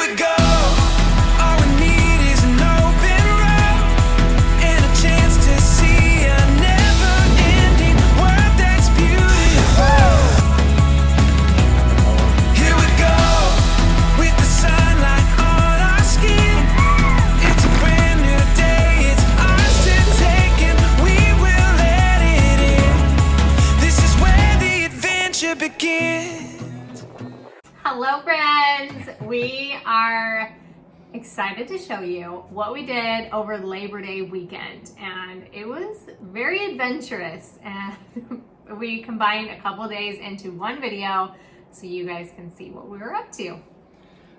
we go. All we need is an open road and a chance to see a never-ending world that's beautiful. Here we go, with the sunlight on our skin. It's a brand new day, it's ours to take, and we will let it in. This is where the adventure begins. Hello friends! We are excited to show you what we did over Labor Day weekend, and it was very adventurous, and we combined a couple days into one video so you guys can see what we were up to.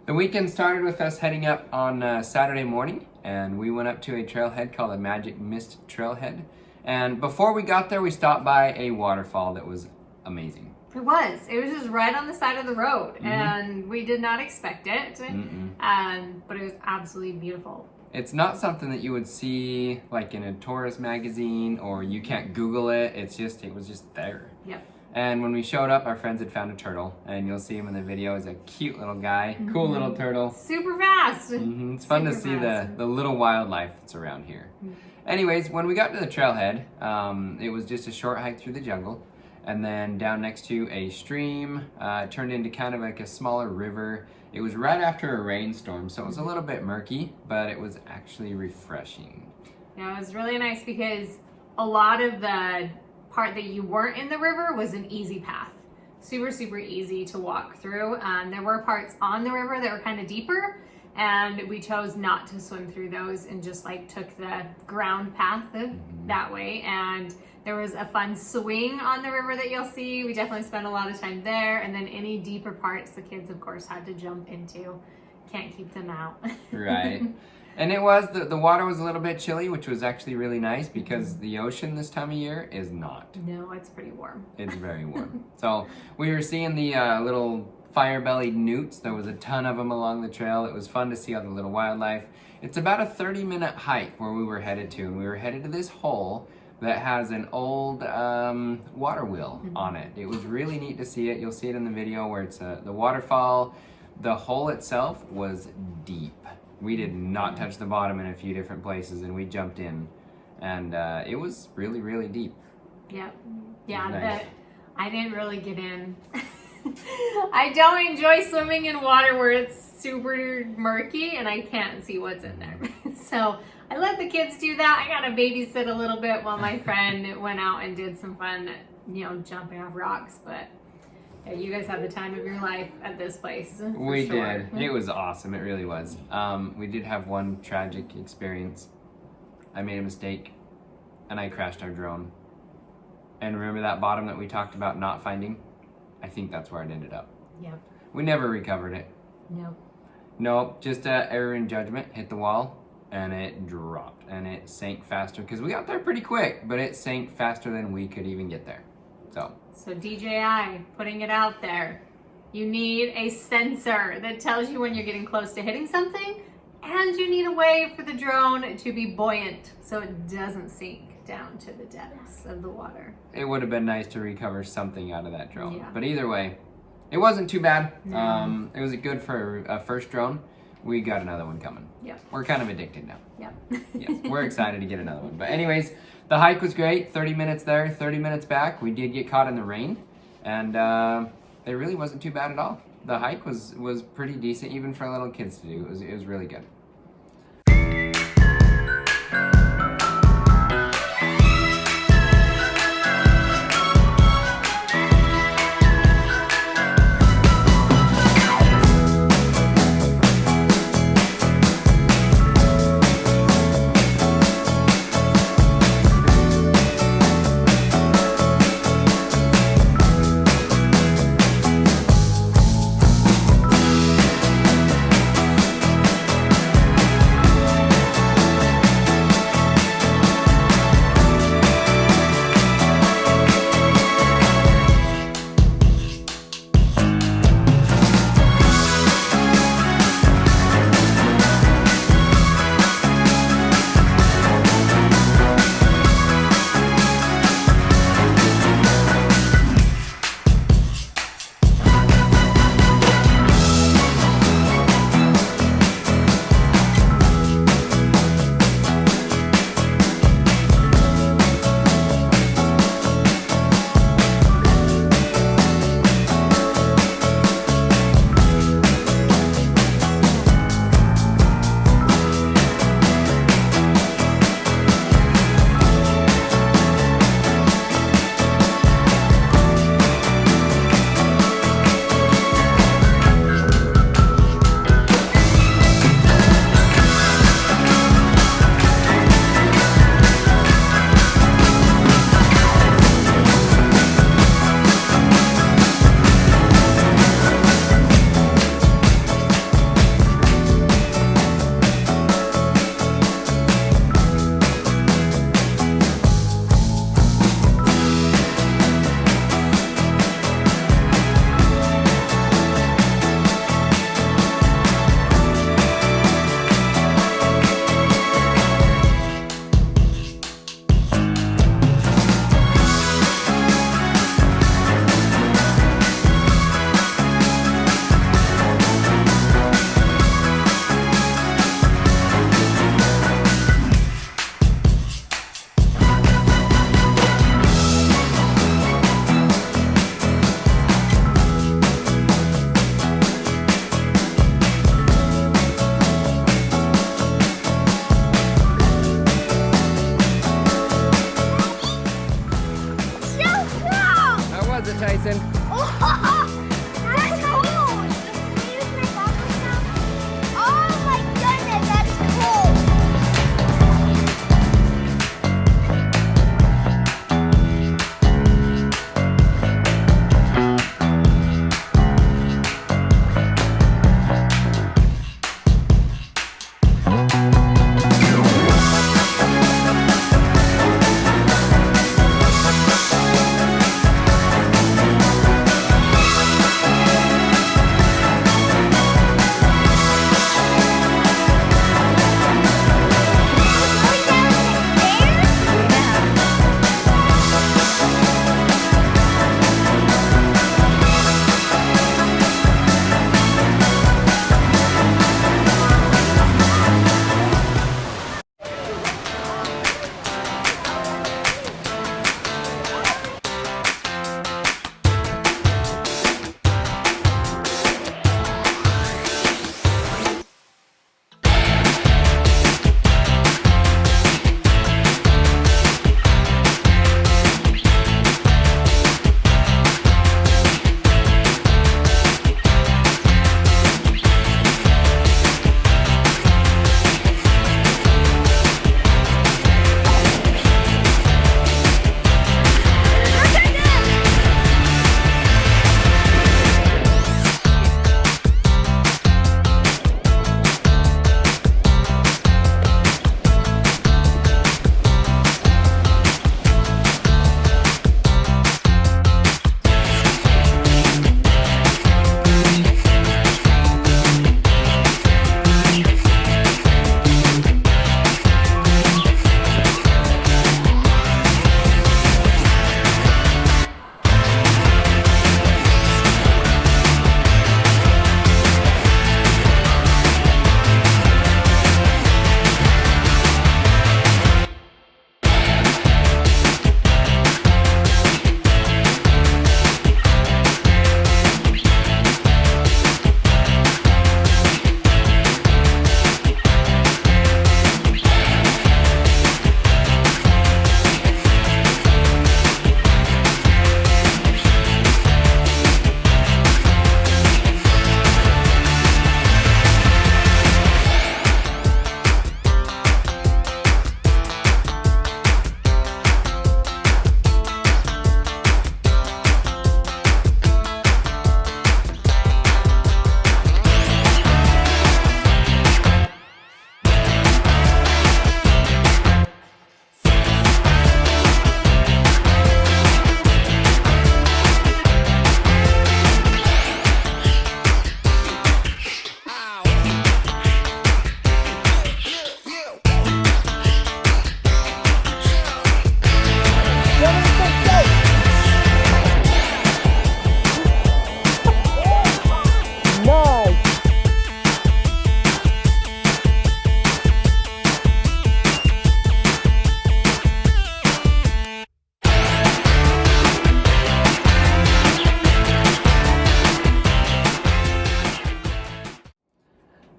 The weekend started with us heading up on Saturday morning, and we went up to a trailhead called the Magic Mist Trailhead. And before we got there, we stopped by a waterfall that was amazing. It was just right on the side of the road, and we did not expect it, but it was absolutely beautiful. It's not something that you would see like in a tourist magazine, or you can't Google it. It was just there. Yep. And when we showed up, our friends had found a turtle, and you'll see him in the video. He's a cute little guy, cool little turtle. Super fast. It's fun to see the little wildlife that's around here. Anyways, when we got to the trailhead, it was just a short hike through the jungle, and then down next to a stream. It turned into kind of like a smaller river. It was right after a rainstorm, so it was a little bit murky, but it was actually refreshing. Yeah, it was really nice because a lot of the part that you weren't in the river was an easy path. Super easy to walk through. There were parts on the river that were kind of deeper, and we chose not to swim through those and just like took the ground path that way. And there was a fun swing on the river that you'll see. We definitely spent a lot of time there. And then any deeper parts, the kids of course had to jump into. Can't keep them out. Right. And it was, the water was a little bit chilly, which was actually really nice because the ocean this time of year is not. No, it's pretty warm. It's very warm. So we were seeing the little fire-bellied newts. There was a ton of them along the trail. It was fun to see all the little wildlife. It's about a 30-minute hike where we were headed to, and we were headed to this hole that has an old water wheel on it. It was really neat to see it. You'll see it in the video where it's the waterfall. The hole itself was deep. We did not touch the bottom in a few different places, and we jumped in, and it was really deep. Yep. Yeah, Nice. but I didn't really get in. I don't enjoy swimming in water where it's super murky and I can't see what's in there. So I let the kids do that. I got to babysit a little bit while my friend went out and did some fun, jumping off rocks. But yeah, you guys had the time of your life at this place. We sure. did. It was awesome. It really was. We did have one tragic experience. I made a mistake and I crashed our drone. And remember that bottom that we talked about not finding? I think that's where it ended up. Yep. We never recovered it. Nope, just error in judgment, hit the wall, and it dropped, and it sank faster, because we got there pretty quick, but it sank faster than we could even get there. So DJI, putting it out there, you need a sensor that tells you when you're getting close to hitting something, and you need a way for the drone to be buoyant so it doesn't sink down to the depths of the water. it would have been nice to recover something out of that drone. Yeah. But either way, it wasn't too bad. No. It was good for a first drone. We got another one coming. Yep. We're kind of addicted now. Yep. Yes, we're excited to get another one. But anyways, the hike was great. 30 minutes there, 30 minutes back. We did get caught in the rain, and it really wasn't too bad at all. The hike was pretty decent, even for little kids to do. It was really good.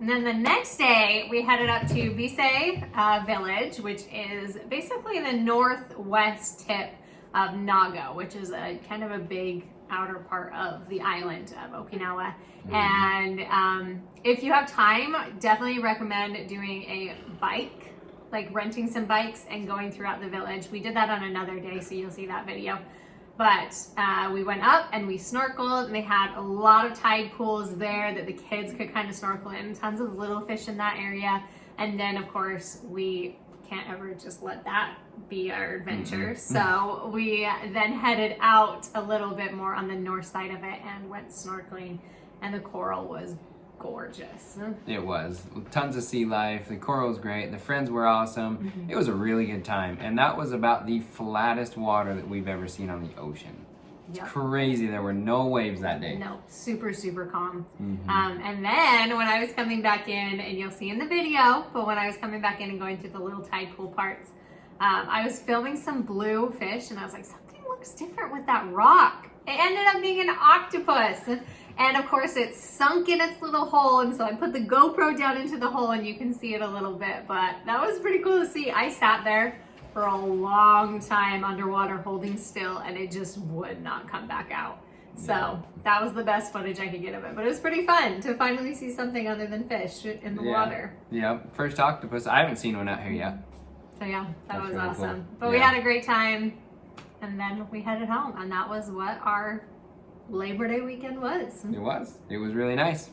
And then the next day, we headed up to Bise Village, which is basically the northwest tip of Nago, which is a kind of a big outer part of the island of Okinawa. And if you have time, definitely recommend doing a bike, like renting some bikes and going throughout the village. We did that on another day, so you'll see that video. But we went up and we snorkeled, and they had a lot of tide pools there that the kids could kind of snorkel in, tons of little fish in that area. And then of course we can't ever just let that be our adventure. So we then headed out a little bit more on the north side of it and went snorkeling, and the coral was gorgeous. It was. Tons of sea life. The coral was great. The friends were awesome. It was a really good time. And that was about the flattest water that we've ever seen on the ocean. It's crazy. There were no waves that day. No, super, super calm. And then when I was coming back in, and you'll see in the video, but when I was coming back in and going through the little tide pool parts, I was filming some blue fish, and I was like, something looks different with that rock. It ended up being an octopus. And of course it's sunk in its little hole, and so I put the GoPro down into the hole and you can see it a little bit, but that was pretty cool to see. I sat there for a long time underwater holding still, and it just would not come back out. So that was the best footage I could get of it, but it was pretty fun to finally see something other than fish in the water. Yeah, first octopus. I haven't seen one out here yet. So yeah, that was really awesome. cool. But we had a great time, and then we headed home, and that was what our Labor Day weekend was. It was. It was really nice.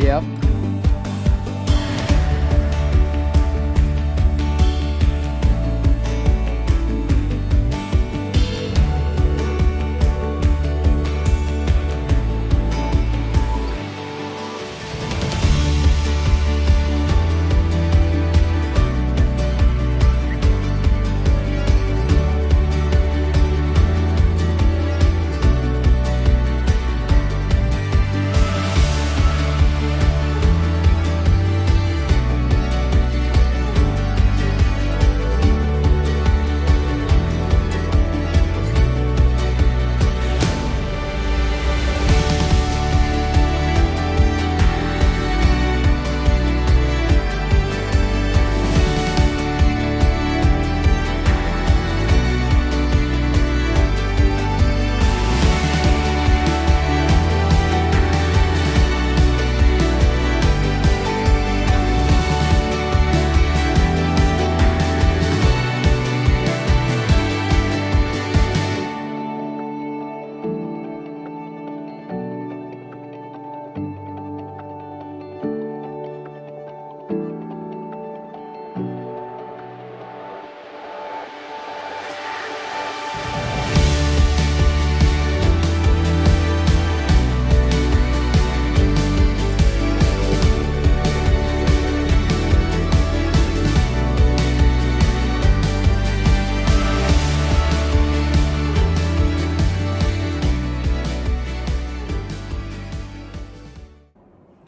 Yep.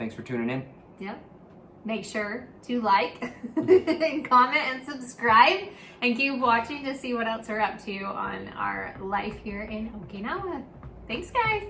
Thanks for tuning in. Yep. Make sure to like and comment and subscribe and keep watching to see what else we're up to on our life here in Okinawa. Thanks, guys.